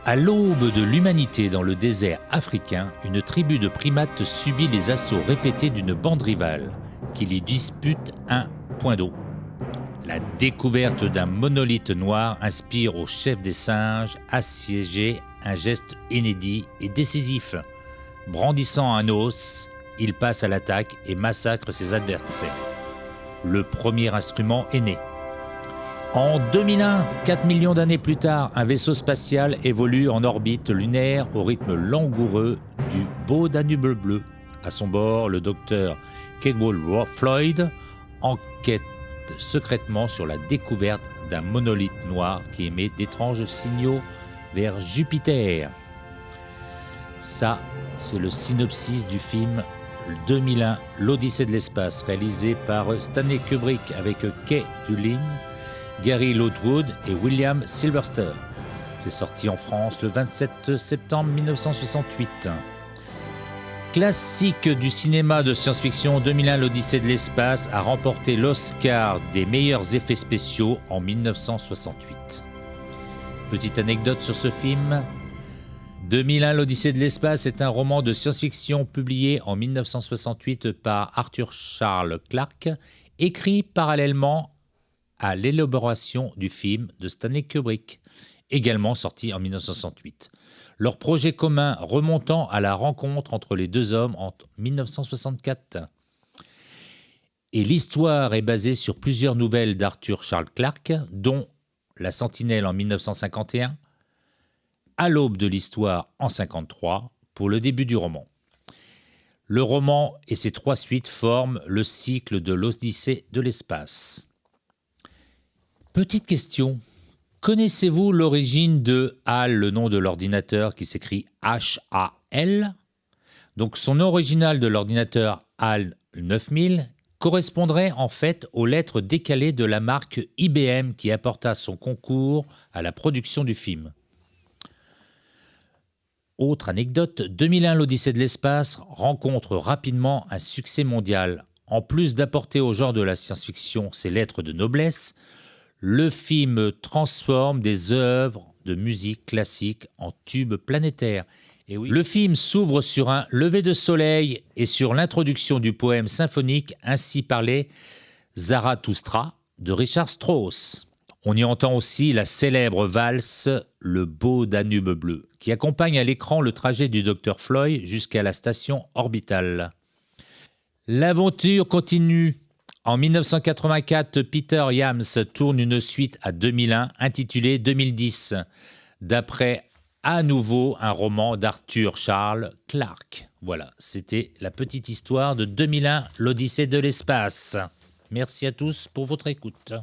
À l'aube de l'humanité dans le désert africain, une tribu de primates subit les assauts répétés d'une bande rivale qui lui dispute un point d'eau. La découverte d'un monolithe noir inspire au chef des singes assiégés un geste inédit et décisif. Brandissant un os, il passe à l'attaque et massacre ses adversaires. Le premier instrument est né. En 2001, 4 millions d'années plus tard, un vaisseau spatial évolue en orbite lunaire au rythme langoureux du beau Danube bleu. À son bord, le docteur Kedwall Floyd enquête secrètement sur la découverte d'un monolithe noir qui émet d'étranges signaux vers Jupiter. Ça, c'est le synopsis du film 2001, l'Odyssée de l'espace, réalisé par Stanley Kubrick avec Kay Dulin, Gary Lockwood et William Sylvester. C'est sorti en France le 27 septembre 1968. Classique du cinéma de science-fiction, 2001, l'Odyssée de l'espace a remporté l'Oscar des meilleurs effets spéciaux en 1968. Petite anecdote sur ce film. 2001, l'Odyssée de l'espace est un roman de science-fiction publié en 1968 par Arthur Charles Clarke, écrit parallèlement à l'élaboration du film de Stanley Kubrick, également sorti en 1968. Leur projet commun remontant à la rencontre entre les deux hommes en 1964. Et l'histoire est basée sur plusieurs nouvelles d'Arthur Charles Clarke, dont La Sentinelle en 1951, À l'aube de l'histoire en 1953, pour le début du roman. Le roman et ses 3 suites forment le cycle de l'Odyssée de l'espace. Petite question, connaissez-vous l'origine de HAL, le nom de l'ordinateur qui s'écrit H-A-L? Donc son nom original de l'ordinateur HAL 9000 correspondrait en fait aux lettres décalées de la marque IBM qui apporta son concours à la production du film. Autre anecdote, 2001, l'Odyssée de l'espace rencontre rapidement un succès mondial. En plus d'apporter au genre de la science-fiction ses lettres de noblesse, le film transforme des œuvres de musique classique en tubes planétaires. Et oui, le film s'ouvre sur un lever de soleil et sur l'introduction du poème symphonique Ainsi parlait Zarathustra de Richard Strauss. On y entend aussi la célèbre valse Le beau Danube bleu, qui accompagne à l'écran le trajet du Dr Floyd jusqu'à la station orbitale. L'aventure continue. En 1984, Peter Iams tourne une suite à 2001 intitulée 2010, d'après à nouveau un roman d'Arthur Charles Clarke. Voilà, c'était la petite histoire de 2001, l'Odyssée de l'espace. Merci à tous pour votre écoute.